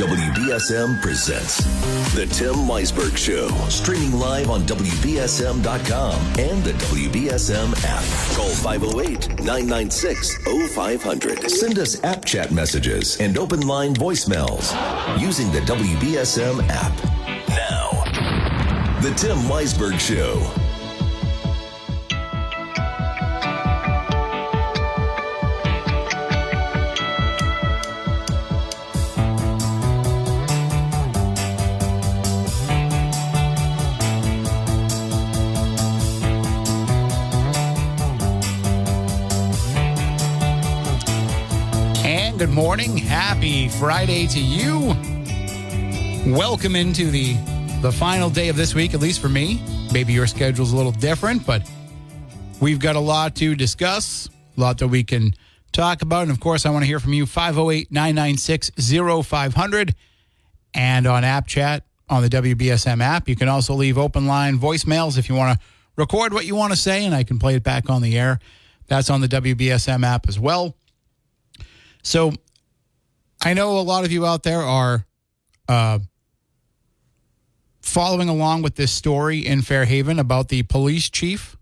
WBSM presents The Tim Weisberg Show, streaming live on WBSM.com and the WBSM app. Call 508-996-0500. Send us app chat messages and open line voicemails using the WBSM app. Now, The Tim Weisberg Show. Good morning. Happy Friday to you. Welcome into the final day of this week, at least for me. Maybe your schedule's a little different, but we've got a lot to discuss, a lot that we can talk about. And, of course, I want to hear from you, 508-996-0500. And on app chat on the WBSM app, you can also leave open line voicemails if you want to record what you want to say, and I can play it back on the air. That's on the WBSM app as well. So I know a lot of you out there are following along with this story in Fairhaven about the police chief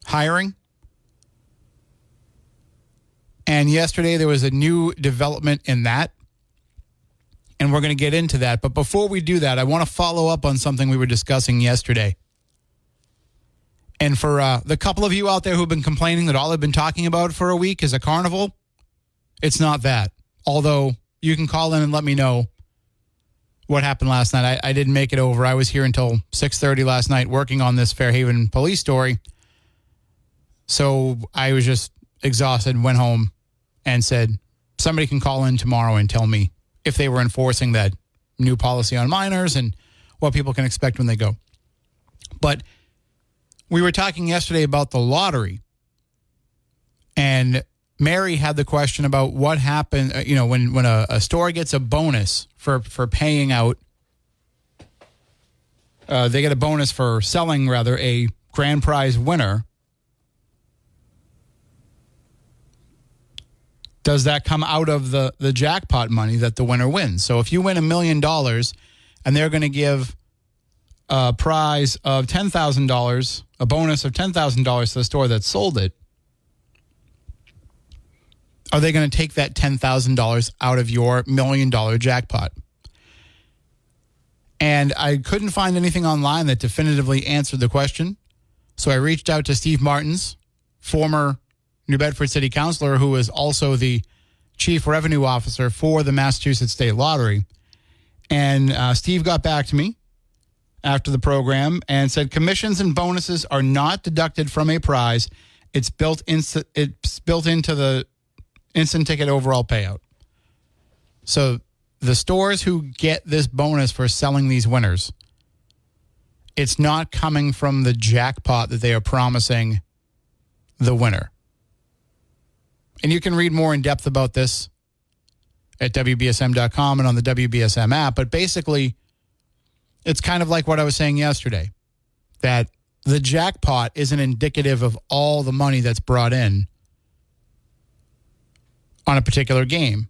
hiring. And yesterday there was a new development in that. And we're going to get into that. But before we do that, I want to follow up on something we were discussing yesterday. And for the couple of you out there who've been complaining that all I've been talking about for a week is a carnival, it's not that. Although you can call in and let me know what happened last night. I didn't make it over. I was here until 6:30 last night working on this Fairhaven police story. So I was just exhausted, went home and said, somebody can call in tomorrow and tell me if they were enforcing that new policy on minors and what people can expect when they go. But we were talking yesterday about the lottery, and Mary had the question about what happened, when a store gets a bonus for paying out, they get a bonus for selling, a grand prize winner. Does that come out of the jackpot money that the winner wins? So if you win $1 million and they're going to give a prize of $10,000, a bonus of $10,000 to the store that sold it, are they going to take that $10,000 out of your $1 million jackpot? And I couldn't find anything online that definitively answered the question. So I reached out to Steve Martins, former New Bedford City Councilor, who is also the Chief Revenue Officer for the Massachusetts State Lottery. And Steve got back to me after the program and said commissions and bonuses are not deducted from a prize. It's built into the instant ticket overall payout. So the stores who get this bonus for selling these winners, it's not coming from the jackpot that they are promising the winner. And you can read more in depth about this at WBSM.com and on the WBSM app. But basically, it's kind of like what I was saying yesterday, that the jackpot isn't indicative of all the money that's brought in on a particular game.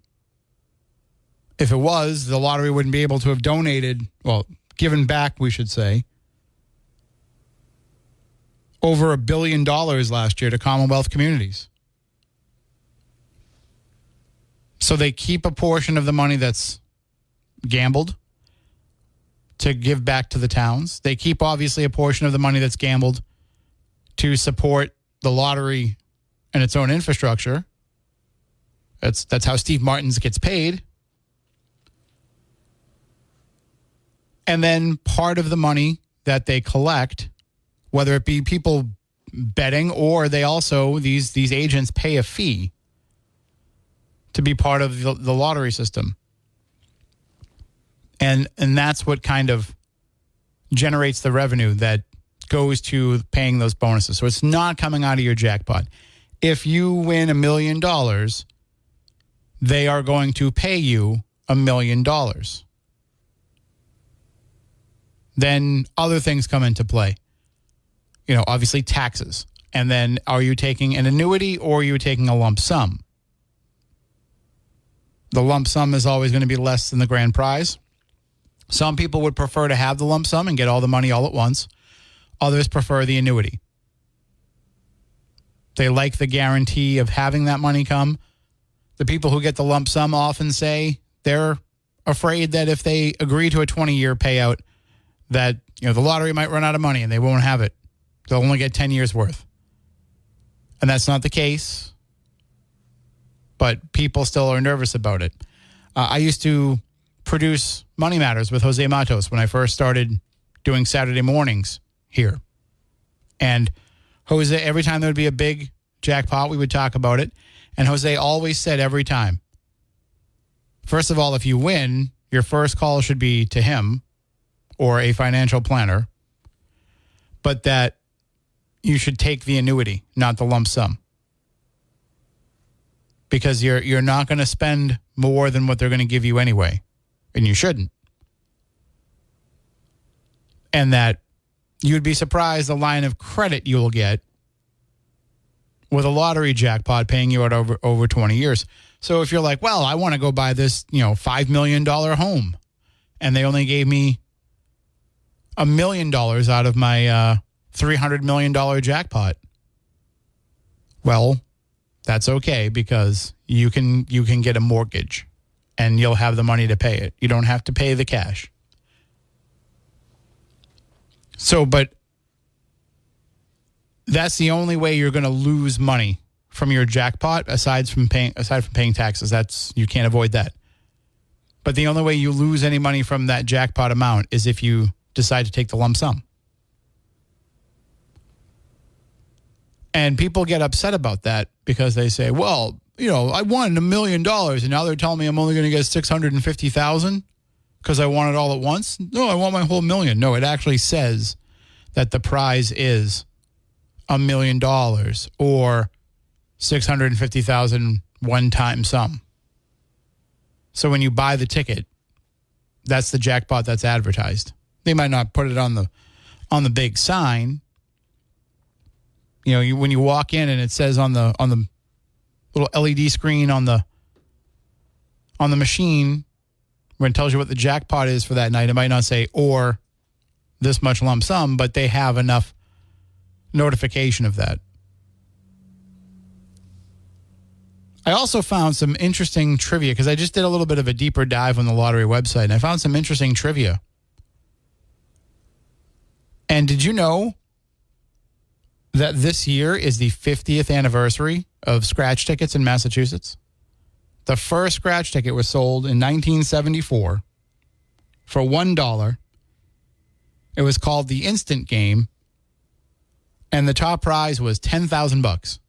If it was, the lottery wouldn't be able to have given back, we should say, over $1 billion last year to Commonwealth communities. So they keep a portion of the money that's gambled to give back to the towns. They keep, obviously, a portion of the money that's gambled to support the lottery and its own infrastructure. That's how Steve Martins gets paid. And then part of the money that they collect, whether it be people betting or they also, these agents pay a fee to be part of the lottery system. And that's what kind of generates the revenue that goes to paying those bonuses. So it's not coming out of your jackpot. If you win $1 million, they are going to pay you $1 million. Then other things come into play. Obviously taxes. And then are you taking an annuity or are you taking a lump sum? The lump sum is always going to be less than the grand prize. Some people would prefer to have the lump sum and get all the money all at once. Others prefer the annuity. They like the guarantee of having that money come. The people who get the lump sum often say they're afraid that if they agree to a 20-year payout, that the lottery might run out of money and they won't have it. They'll only get 10 years worth. And that's not the case. But people still are nervous about it. I used to produce Money Matters with Jose Matos when I first started doing Saturday mornings here. And Jose, every time there would be a big jackpot, we would talk about it. And Jose always said every time, first of all, if you win, your first call should be to him or a financial planner, but that you should take the annuity, not the lump sum. Because you're not going to spend more than what they're going to give you anyway, and you shouldn't. And that you'd be surprised the line of credit you will get with a lottery jackpot paying you out over 20 years. So if you're like, well, I want to go buy this, $5 million home, and they only gave me $1 million out of my $300 million jackpot. Well, that's okay, because you can get a mortgage and you'll have the money to pay it. You don't have to pay the cash. So, but that's the only way you're going to lose money from your jackpot aside from paying taxes. You can't avoid that. But the only way you lose any money from that jackpot amount is if you decide to take the lump sum. And people get upset about that because they say, well, I won $1 million and now they're telling me I'm only going to get $650,000 because I want it all at once. No, I want my whole million. No, it actually says that the prize is $1 million or $650,000 one-time sum. So when you buy the ticket, that's the jackpot that's advertised. They might not put it on the big sign. When you walk in and it says on the little LED screen on the machine when it tells you what the jackpot is for that night, it might not say or this much lump sum, but they have enough notification of that. I also found some interesting trivia because I just did a little bit of a deeper dive on the lottery website, and I found some interesting trivia. And did you know that this year is the 50th anniversary of scratch tickets in Massachusetts? The first scratch ticket was sold in 1974 for $1. It was called the Instant Game, and the top prize was $10,000.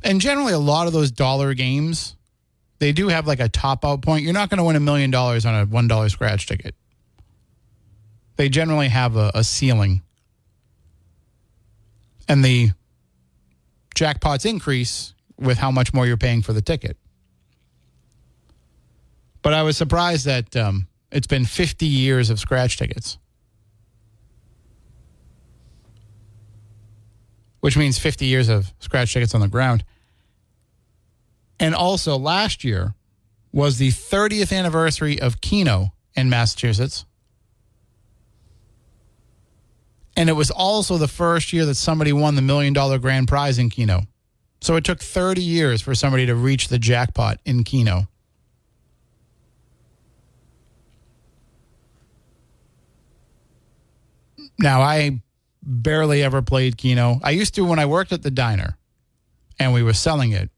And generally, a lot of those dollar games, they do have like a top-out point. You're not going to win $1 million on a $1 scratch ticket. They generally have a ceiling. And the jackpots increase with how much more you're paying for the ticket. But I was surprised that it's been 50 years of scratch tickets. Which means 50 years of scratch tickets on the ground. And also last year was the 30th anniversary of Keno in Massachusetts. And it was also the first year that somebody won the $1 million grand prize in Keno. So it took 30 years for somebody to reach the jackpot in Keno. Now, I barely ever played Keno. I used to when I worked at the diner and we were selling it.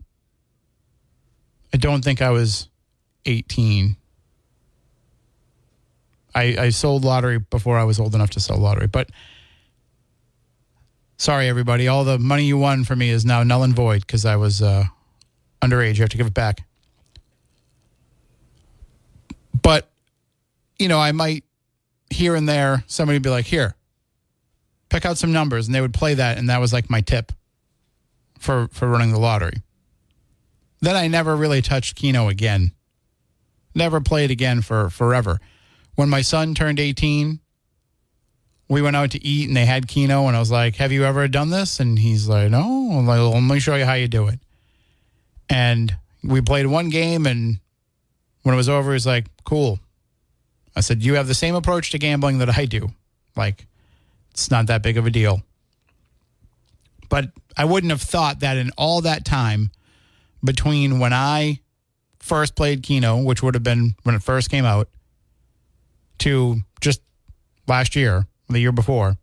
I don't think I was 18. I sold lottery before I was old enough to sell lottery. But sorry, everybody. All the money you won for me is now null and void because I was underage. You have to give it back. But, I might here and there, somebody would be like, here, pick out some numbers. And they would play that. And that was like my tip for running the lottery. Then I never really touched Keno again. Never played again for forever. When my son turned 18, we went out to eat and they had Keno. And I was like, have you ever done this? And he's like, no. I'm like, well, let me show you how you do it. And we played one game, and when it was over, he's like, cool. I said, you have the same approach to gambling that I do. Like, it's not that big of a deal. But I wouldn't have thought that in all that time between when I first played Keno, which would have been when it first came out, to just last year, the year before,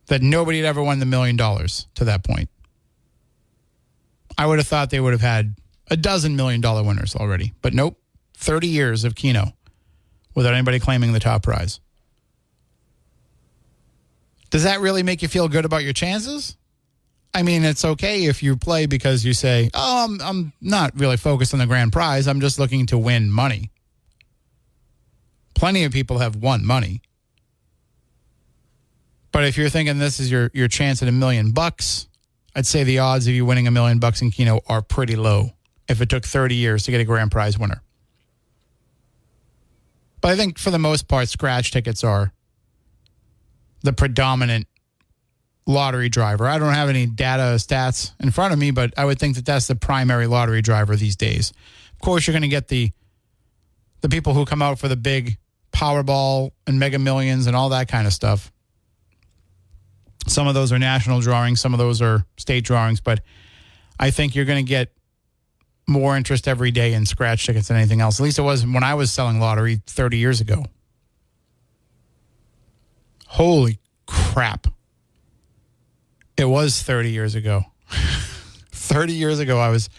that nobody had ever won the $1 million to that point. I would have thought they would have had a dozen $1 million winners already. But nope, 30 years of Keno without anybody claiming the top prize. Does that really make you feel good about your chances? I mean, it's okay if you play because you say, oh, I'm not really focused on the grand prize. I'm just looking to win money. Plenty of people have won money. But if you're thinking this is your chance at $1 million, I'd say the odds of you winning $1 million in Keno are pretty low if it took 30 years to get a grand prize winner. But I think for the most part, scratch tickets are the predominant lottery driver. I don't have any data stats in front of me, but I would think that that's the primary lottery driver these days. Of course, you're going to get the people who come out for the big Powerball and Mega Millions and all that kind of stuff. Some of those are national drawings. Some of those are state drawings. But I think you're going to get more interest every day in scratch tickets than anything else. At least it was when I was selling lottery 30 years ago. Holy crap. It was 30 years ago. 30 years ago, I was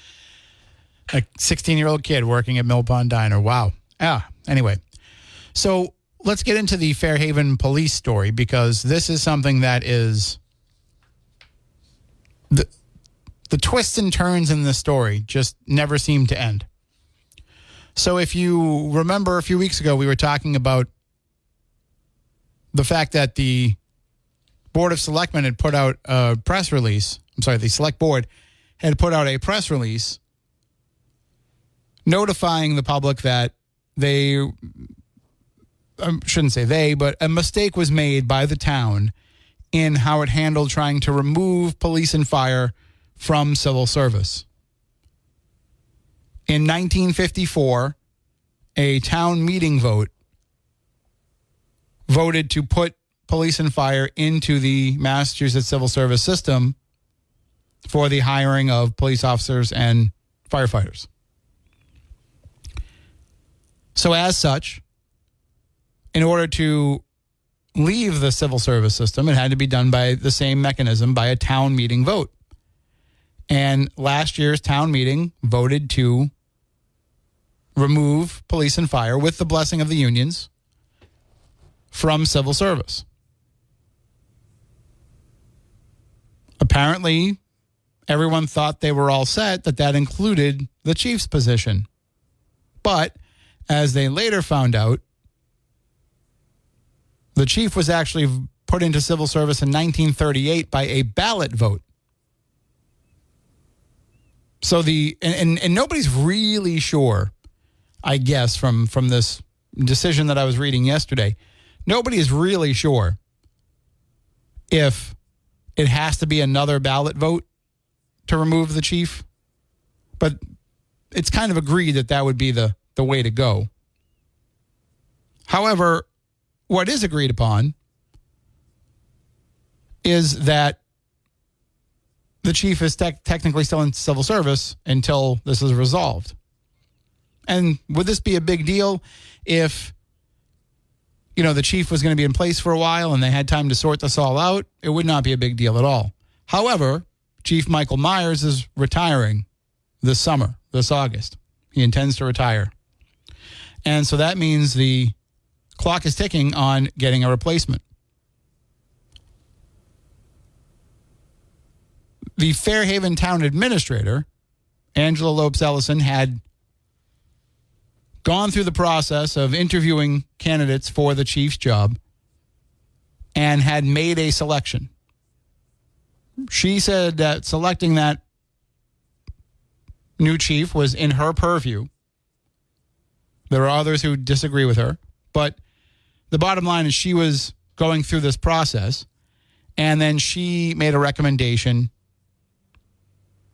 a 16-year-old kid working at Mill Pond Diner. Wow. Anyway. So let's get into the Fairhaven police story, because this is something that is the twists and turns in the story just never seem to end. So if you remember a few weeks ago, we were talking about the fact that the Board of Selectmen had put out a press release. The Select Board had put out a press release notifying the public that but a mistake was made by the town in how it handled trying to remove police and fire from civil service. In 1954, a town meeting voted to put police and fire into the Massachusetts civil service system for the hiring of police officers and firefighters. So as such, in order to leave the civil service system, it had to be done by the same mechanism, by a town meeting vote. And last year's town meeting voted to remove police and fire, with the blessing of the unions, from civil service. Apparently, everyone thought they were all set, that included the chief's position. But as they later found out, the chief was actually put into civil service in 1938 by a ballot vote. So and nobody's really sure, I guess, from this decision that I was reading yesterday, nobody is really sure if it has to be another ballot vote to remove the chief. But it's kind of agreed that would be the way to go. However, what is agreed upon is that the chief is technically still in civil service until this is resolved. And would this be a big deal if, the chief was going to be in place for a while and they had time to sort this all out? It would not be a big deal at all. However, Chief Michael Myers is retiring this summer, this August. He intends to retire. And so that means the clock is ticking on getting a replacement. The Fairhaven town administrator, Angela Lopes-Ellison, had gone through the process of interviewing candidates for the chief's job and had made a selection. She said that selecting that new chief was in her purview. There are others who disagree with her, but the bottom line is she was going through this process, and then she made a recommendation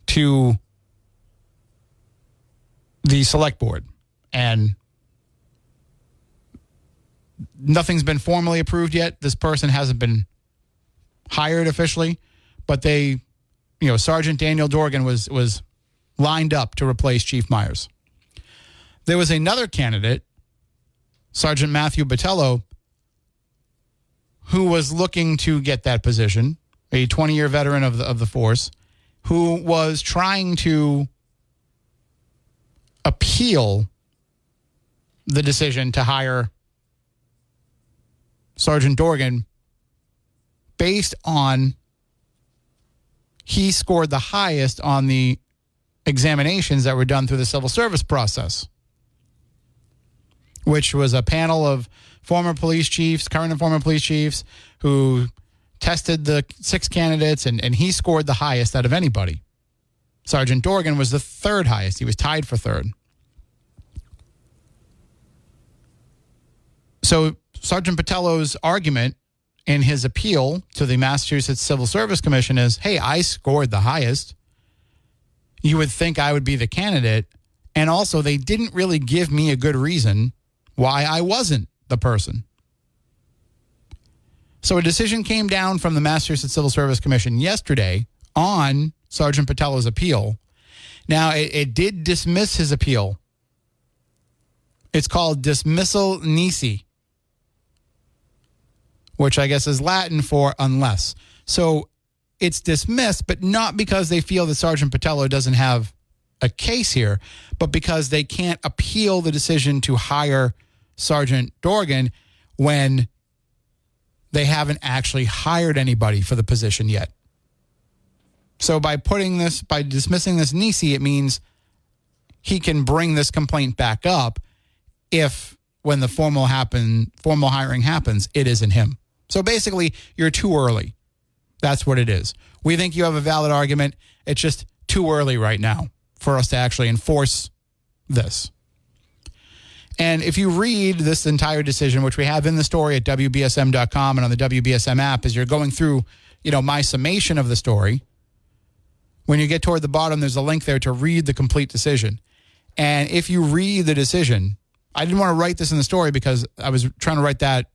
to the select board, and nothing's been formally approved yet. This person hasn't been hired officially, but Sergeant Daniel Dorgan was lined up to replace Chief Myers. There was another candidate, Sergeant Matthew Botello, who was looking to get that position, a 20-year veteran of the force, who was trying to appeal the decision to hire Sergeant Dorgan based on he scored the highest on the examinations that were done through the civil service process, which was a panel of former police chiefs, current and former police chiefs, who tested the 6 candidates, and he scored the highest out of anybody. Sergeant Dorgan was the 3rd highest. He was tied for 3rd. So Sergeant Botello's argument in his appeal to the Massachusetts Civil Service Commission is, hey, I scored the highest. You would think I would be the candidate. And also, they didn't really give me a good reason why I wasn't the person. So a decision came down from the Massachusetts Civil Service Commission yesterday on Sergeant Botello's appeal. Now, it did dismiss his appeal. It's called dismissal nisi, which I guess is Latin for unless. So it's dismissed, but not because they feel that Sergeant Botello doesn't have a case here, but because they can't appeal the decision to hire Sergeant Dorgan when they haven't actually hired anybody for the position yet. So by dismissing this nisi, it means he can bring this complaint back up if, when the formal hiring happens, it isn't him. So basically, you're too early. That's what it is. We think you have a valid argument. It's just too early right now for us to actually enforce this. And if you read this entire decision, which we have in the story at WBSM.com and on the WBSM app, as you're going through, my summation of the story, when you get toward the bottom, there's a link there to read the complete decision. And if you read the decision, I didn't want to write this in the story because I was trying to write that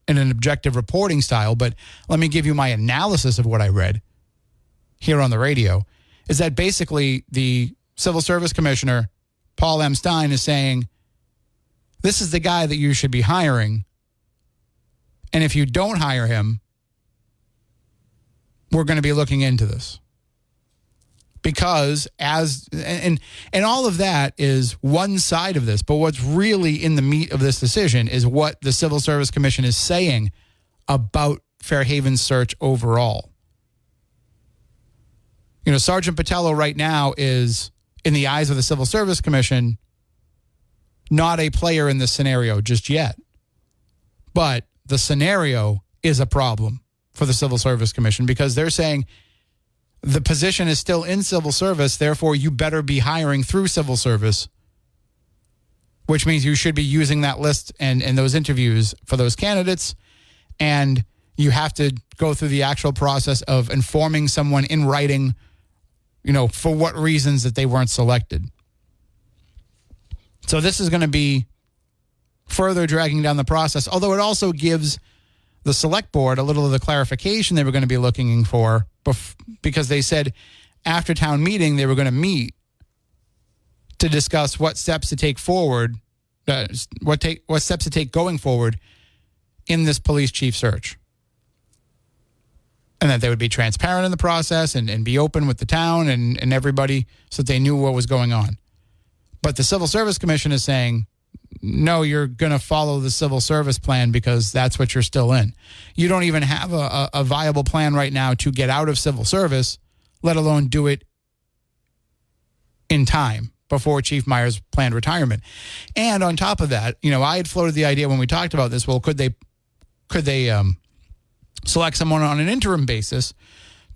in an objective reporting style, but let me give you my analysis of what I read here on the radio, is that basically the Civil Service Commissioner, Paul M. Stein, is saying, this is the guy that you should be hiring, and if you don't hire him, we're going to be looking into this. Because and all of that is one side of this, but what's really in the meat of this decision is what the Civil Service Commission is saying about Fairhaven's search overall. Sergeant Botello right now is, in the eyes of the Civil Service Commission, not a player in this scenario just yet. But the scenario is a problem for the Civil Service Commission because they're saying the position is still in civil service, therefore you better be hiring through civil service, which means you should be using that list and those interviews for those candidates, and you have to go through the actual process of informing someone in writing, for what reasons that they weren't selected. So this is going to be further dragging down the process, although it also gives the select board a little of the clarification they were going to be looking for, because they said after town meeting they were going to meet to discuss what steps to take forward, what steps to take going forward in this police chief search. And that they would be transparent in the process and be open with the town and everybody so that they knew what was going on. But the Civil Service Commission is saying, no, you're going to follow the civil service plan because that's what you're still in. You don't even have a viable plan right now to get out of civil service, let alone do it in time before Chief Myers' planned retirement. And on top of that, I had floated the idea when we talked about this, well, could they select someone on an interim basis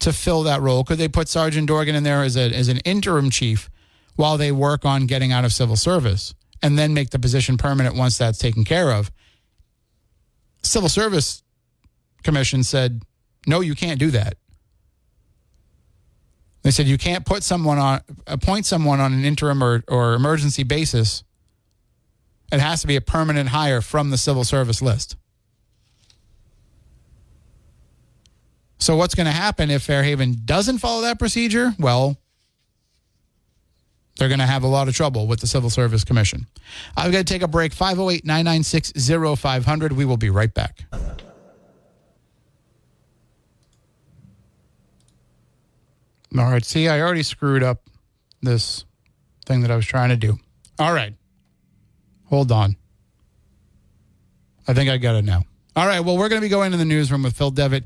to fill that role? Could they put Sergeant Dorgan in there as an interim chief while they work on getting out of civil service and then make the position permanent once that's taken care of? Civil Service Commission said, no, you can't do that. They said you can't appoint someone on an interim or emergency basis. It has to be a permanent hire from the civil service list. So what's going to happen if Fairhaven doesn't follow that procedure? Well, they're going to have a lot of trouble with the Civil Service Commission. I've got to take a break. 508-996-0500. We will be right back. All right. See, I already screwed up this thing that I was trying to do. All right. Hold on. I think I got it now. All right. Well, we're going to be going to the newsroom with Phil Devitt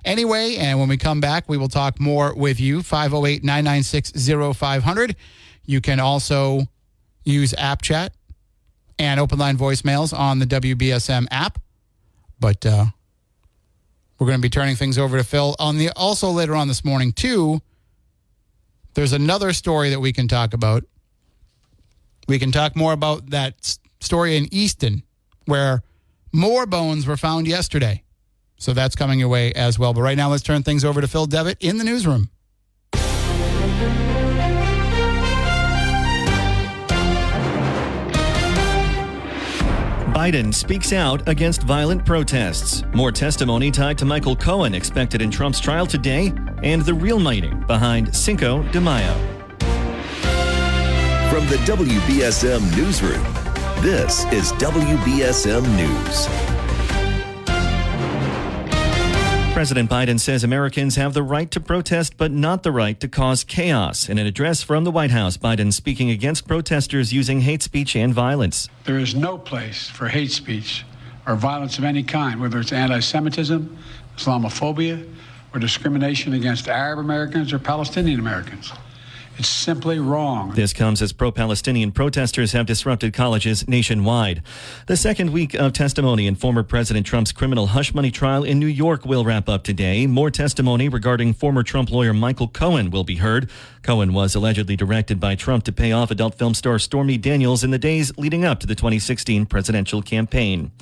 anyway. And when we come back, we will talk more with you. 508-996-0500. You can also use app chat and open line voicemails on the WBSM app. But we're going to be turning things over to Phil. Also later on this morning, too, there's another story that we can talk about. We can talk more about that story in Easton where more bones were found yesterday. So that's coming your way as well. But right now, let's turn things over to Phil Devitt in the newsroom. Biden speaks out against violent protests. More testimony tied to Michael Cohen expected in Trump's trial today, and the real meaning behind Cinco de Mayo. From the WBSM Newsroom, this is WBSM News. President Biden says Americans have the right to protest, but not the right to cause chaos. In an address from the White House, Biden speaking against protesters using hate speech and violence. There is no place for hate speech or violence of any kind, whether it's anti-Semitism, Islamophobia, or discrimination against Arab Americans or Palestinian Americans. It's simply wrong. This comes as pro-Palestinian protesters have disrupted colleges nationwide. The second week of testimony in former President Trump's criminal hush money trial in New York will wrap up today. More testimony regarding former Trump lawyer Michael Cohen will be heard. Cohen was allegedly directed by Trump to pay off adult film star Stormy Daniels in the days leading up to the 2016 presidential campaign.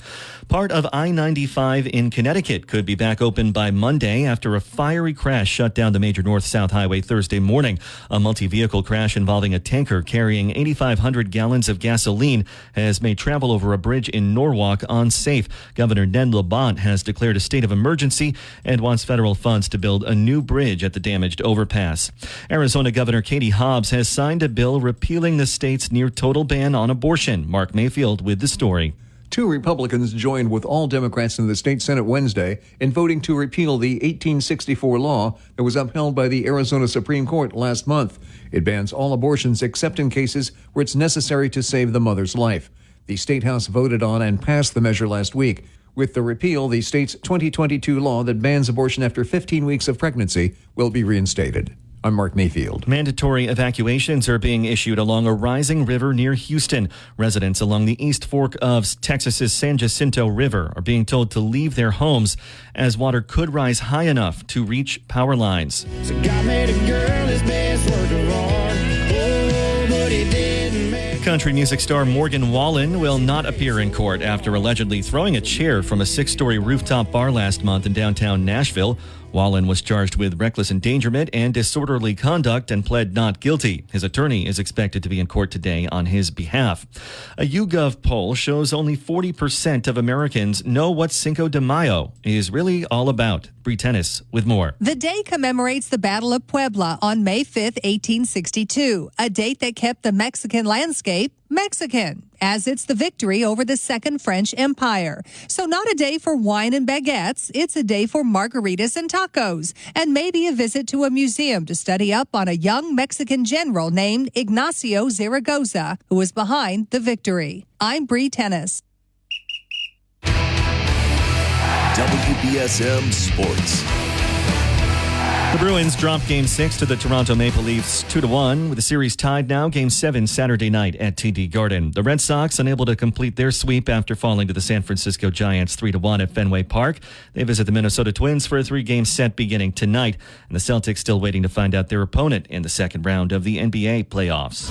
Part of I-95 in Connecticut could be back open by Monday after a fiery crash shut down the major north-south highway Thursday morning. A multi-vehicle crash involving a tanker carrying 8,500 gallons of gasoline has made travel over a bridge in Norwalk unsafe. Governor Ned Lamont has declared a state of emergency and wants federal funds to build a new bridge at the damaged overpass. Arizona Governor Katie Hobbs has signed a bill repealing the state's near-total ban on abortion. Mark Mayfield with the story. Two Republicans joined with all Democrats in the state Senate Wednesday in voting to repeal the 1864 law that was upheld by the Arizona Supreme Court last month. It bans all abortions except in cases where it's necessary to save the mother's life. The State House voted on and passed the measure last week. With the repeal, the state's 2022 law that bans abortion after 15 weeks of pregnancy will be reinstated. I'm Mark Mayfield. Mandatory evacuations are being issued along a rising river near Houston. Residents along the East Fork of Texas's San Jacinto River are being told to leave their homes as water could rise high enough to reach power lines. So God made a girl his best work of art. Oh, but he didn't make. Country music star Morgan Wallen will not appear in court after allegedly throwing a chair from a 6-story rooftop bar last month in downtown Nashville. Wallen was charged with reckless endangerment and disorderly conduct and pled not guilty. His attorney is expected to be in court today on his behalf. A YouGov poll shows only 40% of Americans know what Cinco de Mayo is really all about. Bree Tennis with more. The day commemorates the Battle of Puebla on May 5th, 1862, a date that kept the Mexican landscape Mexican, as it's the victory over the Second French Empire. So not a day for wine and baguettes, it's a day for margaritas and tacos, and maybe a visit to a museum to study up on a young Mexican general named Ignacio Zaragoza, who was behind the victory. I'm Bree Tennis. WBSM Sports. The Bruins dropped Game 6 to the Toronto Maple Leafs 2-1, with the series tied now. Game 7 Saturday night at TD Garden. The Red Sox unable to complete their sweep after falling to the San Francisco Giants 3-1 at Fenway Park. They visit the Minnesota Twins for a 3-game set beginning tonight, and the Celtics still waiting to find out their opponent in the second round of the NBA playoffs.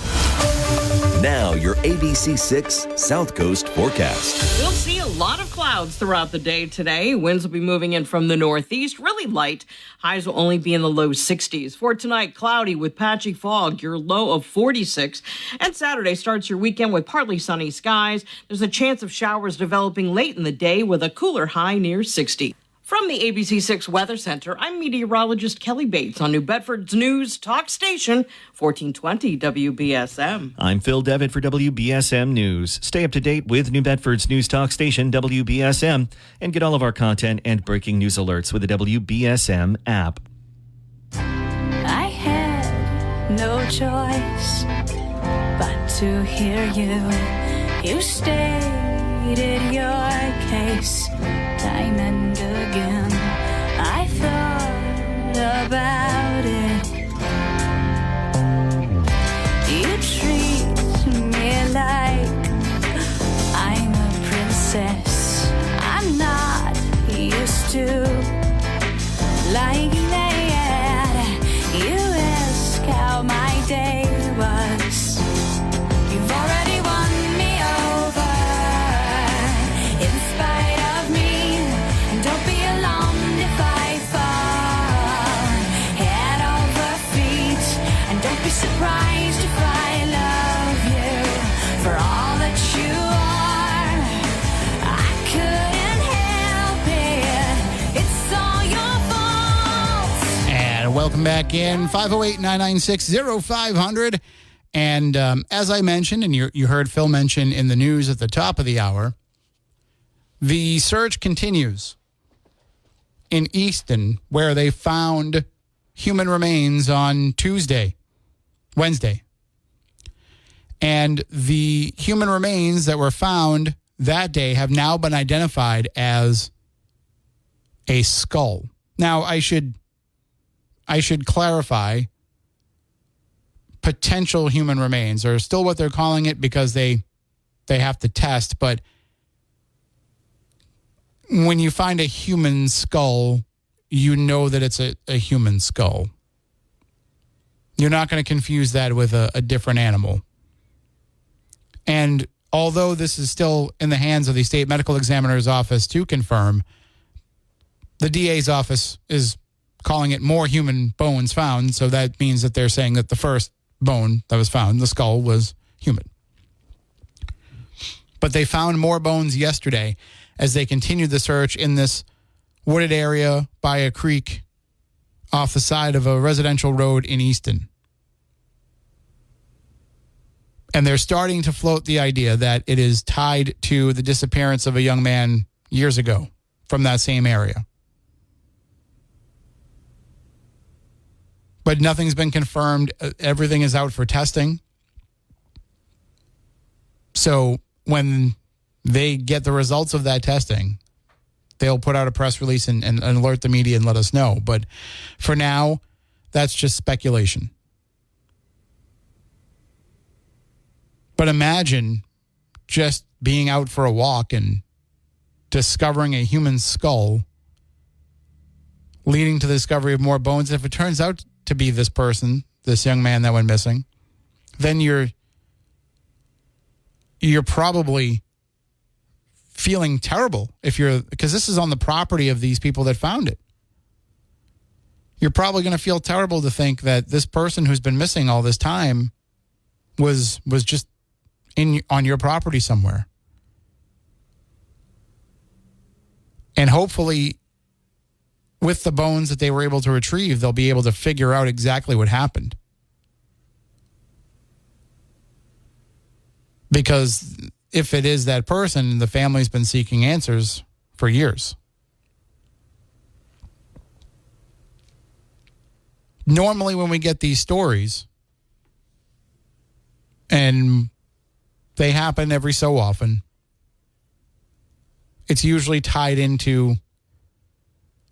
Now, your ABC6 South Coast forecast. We'll see a lot of clouds throughout the day today. Winds will be moving in from the northeast, really light. Highs will only be in the low 60s. For tonight, cloudy with patchy fog, your low of 46. And Saturday starts your weekend with partly sunny skies. There's a chance of showers developing late in the day with a cooler high near 60. From the ABC6 Weather Center, I'm meteorologist Kelly Bates on New Bedford's News Talk Station, 1420 WBSM. I'm Phil Devitt for WBSM News. Stay up to date with New Bedford's News Talk Station, WBSM, and get all of our content and breaking news alerts with the WBSM app. I had no choice but to hear you. You stated your case time and again. I thought about it. You treat me like I'm a princess. I'm not used to like that. You ask how my day was. You've already won me over in spite of me. And don't be alarmed if I fall head over feet. And don't be surprised if I love you for all that you are. I couldn't help it. It's all your fault. And welcome back in, 508-996-0500. And as I mentioned, and you heard Phil mention in the news at the top of the hour, the search continues in Easton, where they found human remains on Wednesday. And the human remains that were found that day have now been identified as a skull. Now, I should clarify, potential human remains are still what they're calling it because they have to test. But when you find a human skull, you know that it's a human skull. You're not going to confuse that with a different animal. And although this is still in the hands of the state medical examiner's office to confirm, the DA's office is calling it more human bones found. So that means that they're saying that the first bone that was found, the skull, was human. But they found more bones yesterday as they continued the search in this wooded area by a creek off the side of a residential road in Easton. And they're starting to float the idea that it is tied to the disappearance of a young man years ago from that same area. But nothing's been confirmed. Everything is out for testing. So when they get the results of that testing, they'll put out a press release and alert the media and let us know. But for now, that's just speculation. But imagine just being out for a walk and discovering a human skull, leading to the discovery of more bones. If it turns out to be this person, this young man that went missing, then you're probably feeling terrible because this is on the property of these people that found it. You're probably going to feel terrible to think that this person who's been missing all this time was just on your property somewhere. And hopefully, with the bones that they were able to retrieve, they'll be able to figure out exactly what happened. Because if it is that person, the family's been seeking answers for years. Normally when we get these stories, and they happen every so often, it's usually tied into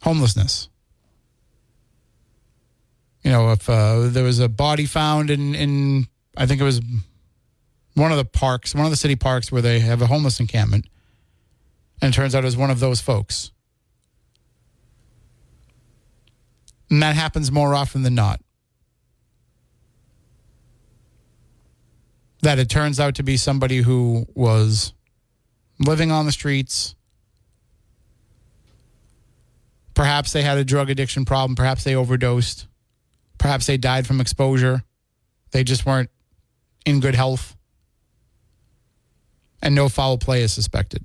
homelessness. You know, if there was a body found in I think it was one of the city parks where they have a homeless encampment, and it turns out it was one of those folks. And that happens more often than not. that it turns out to be somebody who was living on the streets. Perhaps they had a drug addiction problem. Perhaps they overdosed. Perhaps they died from exposure. They just weren't in good health. And no foul play is suspected.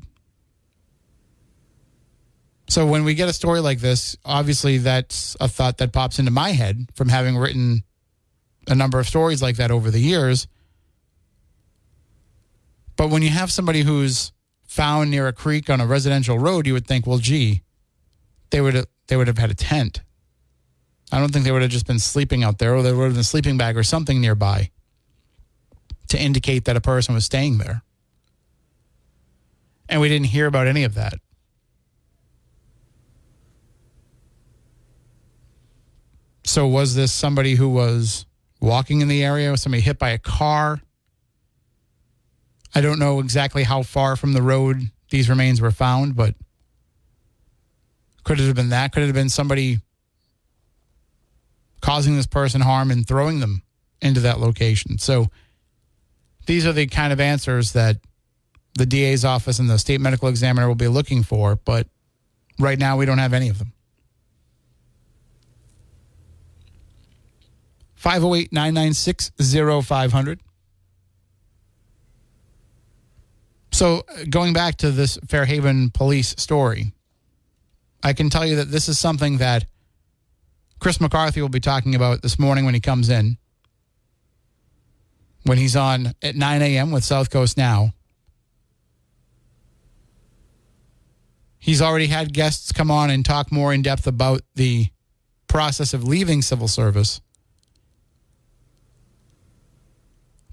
So when we get a story like this, obviously that's a thought that pops into my head from having written a number of stories like that over the years. But when you have somebody who's found near a creek on a residential road, you would think, well, gee, they would have had a tent. I don't think they would have just been sleeping out there, or there would have been a sleeping bag or something nearby to indicate that a person was staying there. And we didn't hear about any of that. So was this somebody who was walking in the area? Was somebody hit by a car? I don't know exactly how far from the road these remains were found, but could it have been that? Could it have been somebody causing this person harm and throwing them into that location? So these are the kind of answers that the DA's office and the state medical examiner will be looking for, but right now we don't have any of them. 508-996-0500. So going back to this Fairhaven police story, I can tell you that this is something that Chris McCarthy will be talking about this morning when he comes in, when he's on at 9 a.m. with South Coast Now. He's already had guests come on and talk more in depth about the process of leaving civil service.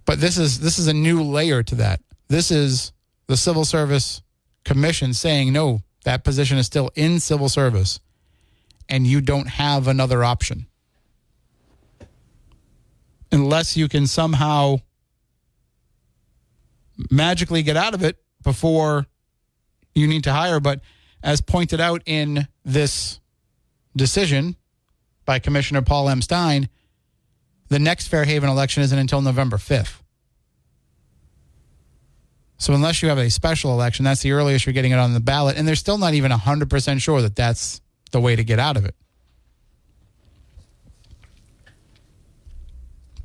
But this is a new layer to that. This is the Civil Service Commission saying, no, that position is still in civil service, and you don't have another option. Unless you can somehow magically get out of it before you need to hire. But as pointed out in this decision by Commissioner Paul M. Stein, the next Fairhaven election isn't until November 5th. So unless you have a special election, that's the earliest you're getting it on the ballot. And they're still not even 100% sure that that's the way to get out of it.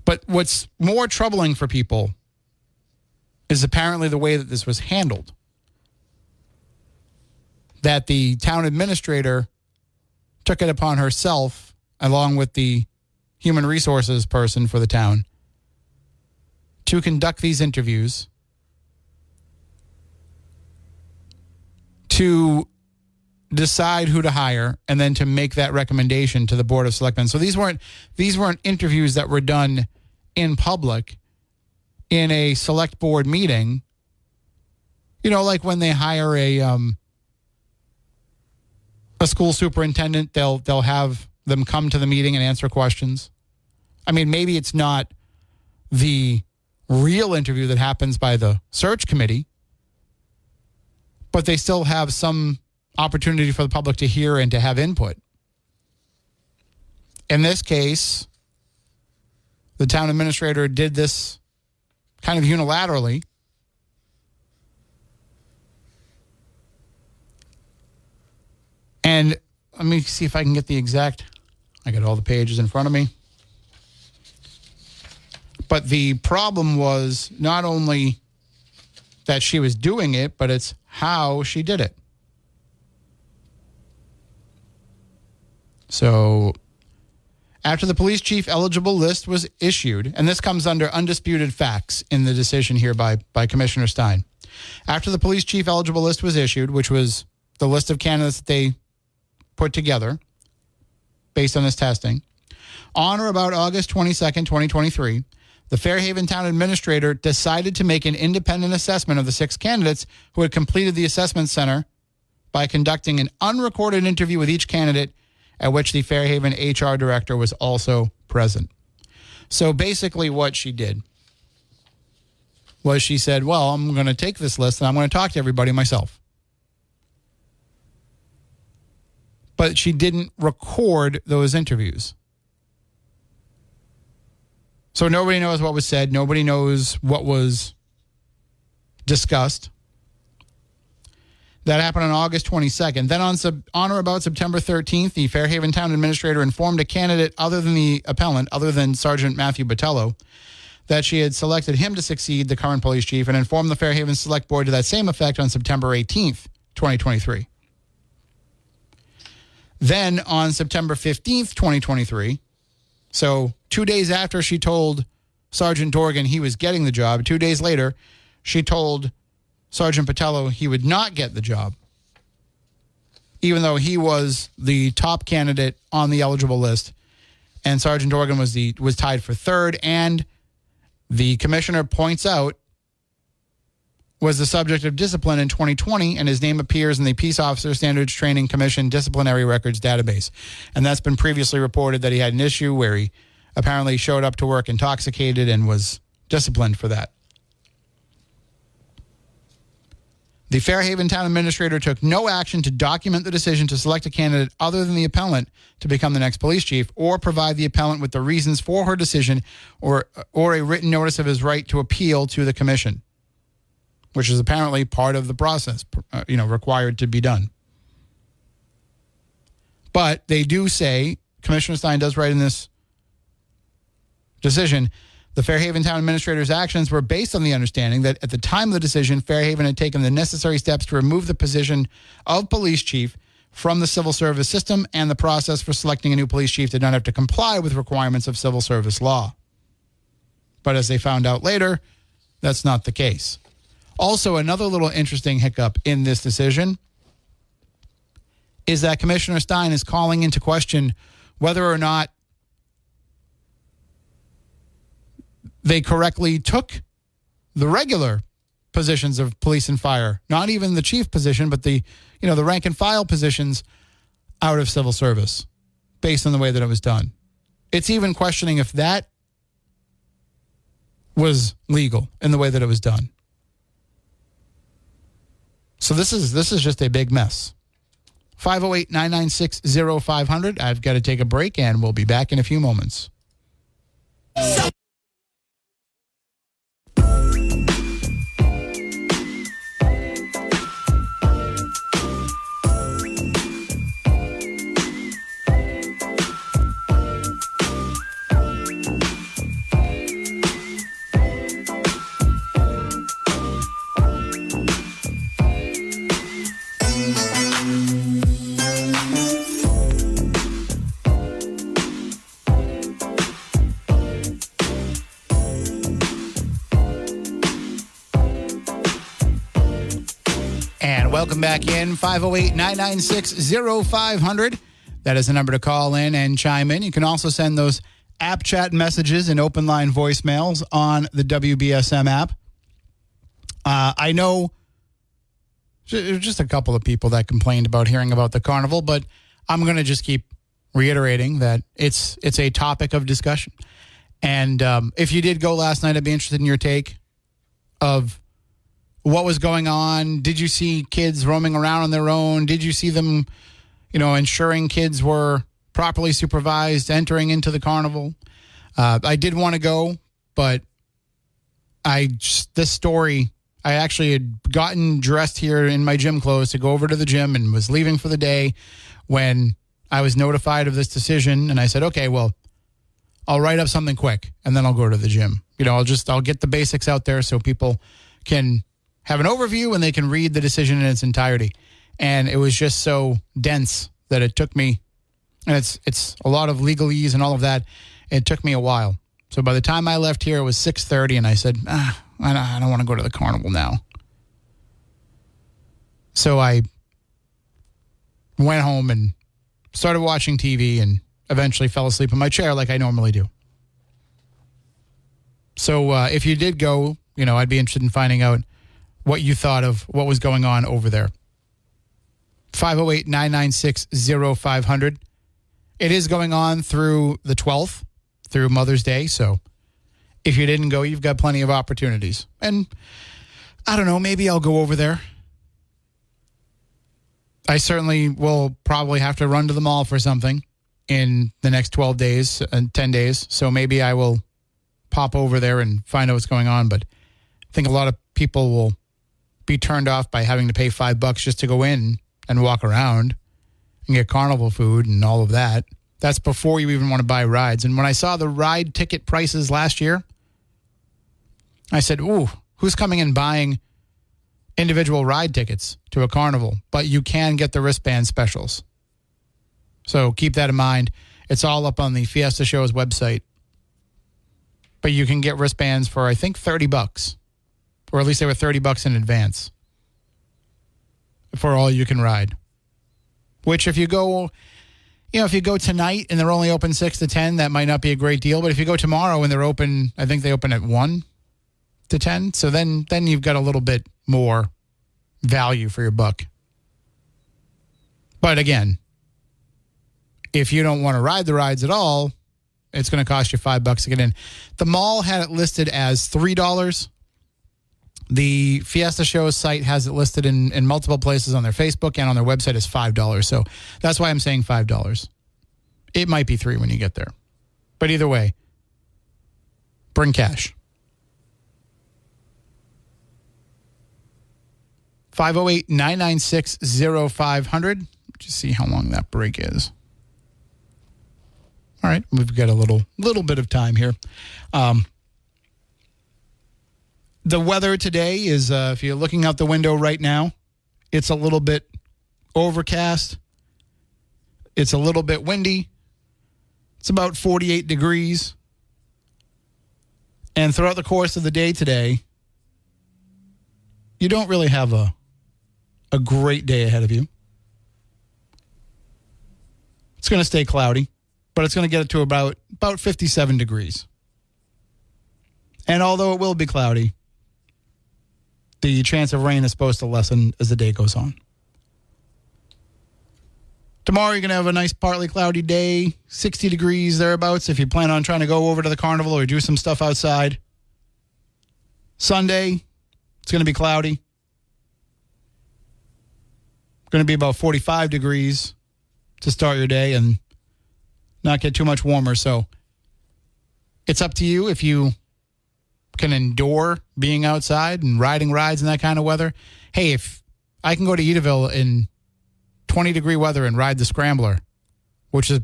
But what's more troubling for people is apparently the way that this was handled. That the town administrator took it upon herself, along with the human resources person for the town, to conduct these interviews, to decide who to hire, and then to make that recommendation to the Board of Selectmen. So these weren't interviews that were done in public in a select board meeting. You know, like when they hire a school superintendent, they'll have them come to the meeting and answer questions. I mean, maybe it's not the real interview that happens by the search committee, but they still have some opportunity for the public to hear and to have input. In this case, the town administrator did this kind of unilaterally. And let me see if I can get the exact, I got all the pages in front of me. But the problem was not only that she was doing it, but it's how she did it. So after the police chief eligible list was issued, and this comes under undisputed facts in the decision here by Commissioner Stein. After the police chief eligible list was issued, which was the list of candidates that they put together based on this testing, on or about August 22nd, 2023, the Fairhaven town administrator decided to make an independent assessment of the 6 candidates who had completed the assessment center by conducting an unrecorded interview with each candidate, at which the Fairhaven HR director was also present. So basically what she did was she said, well, I'm going to take this list and I'm going to talk to everybody myself. But she didn't record those interviews. So nobody knows what was said. Nobody knows what was discussed. That happened on August 22nd. Then on or about September 13th, the Fairhaven Town Administrator informed a candidate other than the appellant, other than Sergeant Matthew Botello, that she had selected him to succeed the current police chief and informed the Fairhaven Select Board to that same effect on September 18th, 2023. Then on September 15th, 2023, so 2 days after she told Sergeant Dorgan he was getting the job, 2 days later, she told Sergeant Botello he would not get the job, even though he was the top candidate on the eligible list, and Sergeant Dorgan was tied for third, and the commissioner points out was the subject of discipline in 2020, and his name appears in the Peace Officer Standards Training Commission Disciplinary Records database. And that's been previously reported that he had an issue where he apparently showed up to work intoxicated and was disciplined for that. The Fairhaven Town Administrator took no action to document the decision to select a candidate other than the appellant to become the next police chief, or provide the appellant with the reasons for her decision, or a written notice of his right to appeal to the commission, which is apparently part of the process, required to be done. But they do say, Commissioner Stein does write in this decision, the Fairhaven Town Administrator's actions were based on the understanding that at the time of the decision, Fairhaven had taken the necessary steps to remove the position of police chief from the civil service system, and the process for selecting a new police chief did not have to comply with requirements of civil service law. But as they found out later, that's not the case. Also, another little interesting hiccup in this decision is that Commissioner Stein is calling into question whether or not they correctly took the regular positions of police and fire, not even the chief position, but the rank and file positions out of civil service based on the way that it was done. It's even questioning if that was legal in the way that it was done. So this is just a big mess. 508-996-0500. I've got to take a break, and we'll be back in a few moments. Welcome back in, 508-996-0500. That is the number to call in and chime in. You can also send those app chat messages and open line voicemails on the WBSM app. I know there's just a couple of people that complained about hearing about the carnival, but I'm going to just keep reiterating that it's a topic of discussion. And if you did go last night, I'd be interested in your take of what was going on. Did you see kids roaming around on their own? Did you see them, ensuring kids were properly supervised entering into the carnival? I did want to go, but this story, I actually had gotten dressed here in my gym clothes to go over to the gym and was leaving for the day when I was notified of this decision. And I said, okay, well, I'll write up something quick and then I'll go to the gym. I'll get the basics out there so people can have an overview and they can read the decision in its entirety. And it was just so dense that it took me, and it's a lot of legalese and all of that. It took me a while. So by the time I left here, it was 6:30, and I said, I don't want to go to the carnival now. So I went home and started watching TV and eventually fell asleep in my chair like I normally do. So if you did go, I'd be interested in finding out what you thought of what was going on over there. 508-996-0500. It is going on through the 12th, through Mother's Day. So if you didn't go, you've got plenty of opportunities. And I don't know, maybe I'll go over there. I certainly will probably have to run to the mall for something in the next 12 days and 10 days. So maybe I will pop over there and find out what's going on. But I think a lot of people will be turned off by having to pay $5 just to go in and walk around and get carnival food and all of that. That's before you even want to buy rides. And when I saw the ride ticket prices last year, I said, ooh, who's coming and buying individual ride tickets to a carnival? But you can get the wristband specials. So keep that in mind. It's all up on the Fiesta Show's website. But you can get wristbands for, I think, $30. Or at least they were $30 in advance for all you can ride. Which if you go, if you go tonight and they're only open 6 to 10, that might not be a great deal. But if you go tomorrow and they're open, I think they open at 1 to 10. So then you've got a little bit more value for your buck. But again, if you don't want to ride the rides at all, it's going to cost you $5 to get in. The mall had it listed as $3. The Fiesta Show's site has it listed in multiple places on their Facebook and on their website as $5. So that's why I'm saying $5. It might be $3 when you get there. But either way, bring cash. 508-996-0500. Just see how long that break is. All right, we've got a little bit of time here. The weather today is, if you're looking out the window right now, it's a little bit overcast. It's a little bit windy. It's about 48 degrees. And throughout the course of the day today, you don't really have a great day ahead of you. It's going to stay cloudy, but it's going to get it to about 57 degrees. And although it will be cloudy, the chance of rain is supposed to lessen as the day goes on. Tomorrow, you're going to have a nice partly cloudy day, 60 degrees thereabouts if you plan on trying to go over to the carnival or do some stuff outside. Sunday, it's going to be cloudy. Going to be about 45 degrees to start your day and not get too much warmer. So it's up to you if you can endure being outside and riding rides in that kind of weather. Hey, if I can go to Edaville in 20-degree weather and ride the Scrambler, which is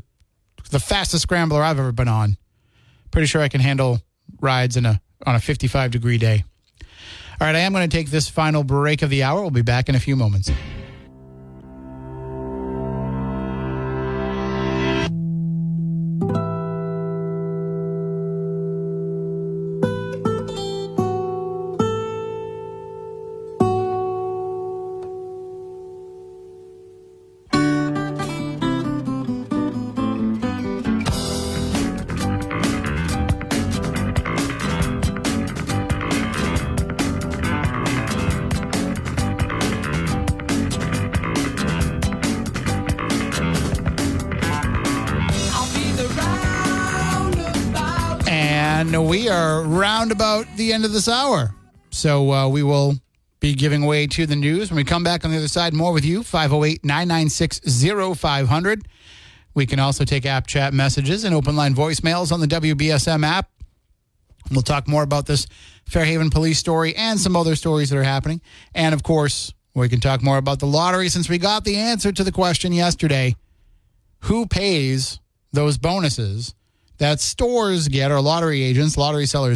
the fastest Scrambler I've ever been on, pretty sure I can handle rides on a 55-degree day. All right, I am going to take this final break of the hour. We'll be back in a few moments. And we are round about the end of this hour. So we will be giving way to the news. When we come back on the other side, more with you, 508-996-0500. We can also take app chat messages and open line voicemails on the WBSM app. We'll talk more about this Fairhaven police story and some other stories that are happening. And, of course, we can talk more about the lottery since we got the answer to the question yesterday. Who pays those bonuses that stores get, or lottery agents, lottery sellers